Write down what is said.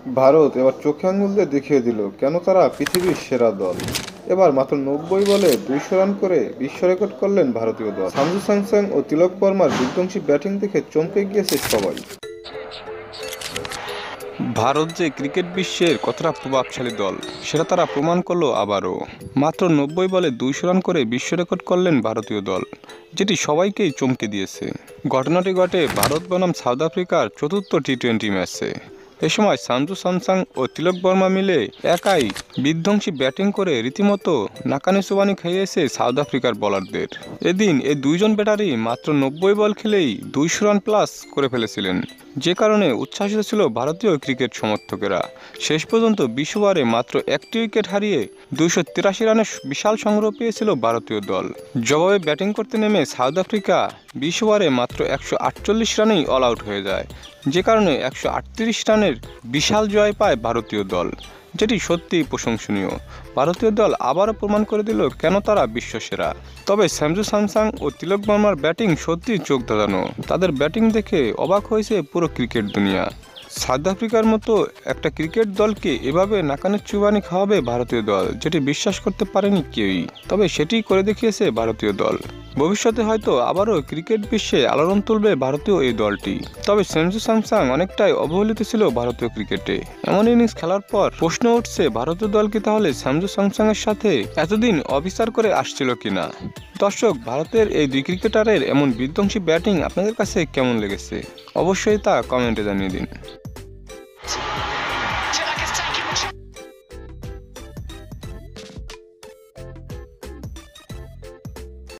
ভারত এবার চোখে আঙুল দিয়ে দেখিয়ে দিল কেন তারা পৃথিবীর সেরা দল। এবার মাত্র 90 বলে 200 রান করে বিশ্ব রেকর্ড করলেন ভারতীয় দল। সঞ্জু স্যামসন ও তিলক বর্মার বিধ্বংসী ব্যাটিং দেখে চমকে গিয়েছে সবাই। ভারত যে ক্রিকেট বিশ্বের কতটা প্রভাবশালী দল সেটা তারা প্রমাণ করলো আবারও। মাত্র 90 বলে 200 রান করে বিশ্ব রেকর্ড করলেন ভারতীয় দল, যেটি সবাইকেই চমকে দিয়েছে। ঘটনাটি ঘটে ভারত বনাম সাউথ আফ্রিকার চতুর্থ টি-20 ম্যাচে। এ সময় সঞ্জু স্যামসন ও তিলক বর্মা মিলে একাই বিধ্বংসী ব্যাটিং করে রীতিমতো নাকানি চুবানি খাইয়েছে সাউথ আফ্রিকার বোলারদের। এদিন এই দুইজন ব্যাটারই মাত্র 90 বল খেলেই 200 রান প্লাস করে ফেলেছিলেন, যে কারণে উচ্ছ্বাসিত ছিল ভারতীয় ক্রিকেট সমর্থকেরা। শেষ পর্যন্ত 20 ওভারে মাত্র একটি উইকেট হারিয়ে 283 রানের বিশাল সংগ্রহ পেয়েছিল ভারতীয় দল। জবাবে ব্যাটিং করতে নেমে সাউথ আফ্রিকা 20 ওভারে মাত্র 148 রানেই অল আউট হয়ে যায়, যে কারণে 138 রানের বিশাল জয় পায় ভারতীয় দল, যেটি সত্যিই প্রশংসনীয়। ভারতীয় দল আবারও প্রমাণ করে দিল কেন তারা বিশ্বসেরা। তবে সঞ্জু স্যামসন ও তিলক বর্মার ব্যাটিং সত্যিই চোখ ধাঁধানো। তাদের ব্যাটিং দেখে অবাক হয়েছে পুরো ক্রিকেট দুনিয়া। সাউথ আফ্রিকার মতো একটা ক্রিকেট দলকে এভাবে নাকানের চুবানি খাওয়াবে ভারতীয় দল, যেটি বিশ্বাস করতে পারেনি কেউই। তবে সেটিই করে দেখিয়েছে ভারতীয় দল। ভবিষ্যতে হয়তো আবারও ক্রিকেট বিশ্বে আলোড়ন তুলবে ভারতীয় এই দলটি। তবে সঞ্জু স্যামসন অনেকটাই অবহেলিত ছিল ভারতীয় ক্রিকেটে। এমন ইনিংস খেলার পর প্রশ্ন উঠছে ভারতীয় দল কি তাহলে সঞ্জু স্যামসনের সাথে এতদিন অবিচার করে আসছিল কিনা। দর্শক, ভারতের এই দুই ক্রিকেটারের এমন বিধ্বংসী ব্যাটিং আপনাদের কাছে কেমন লেগেছে অবশ্যই তা কমেন্টে জানিয়ে দিন।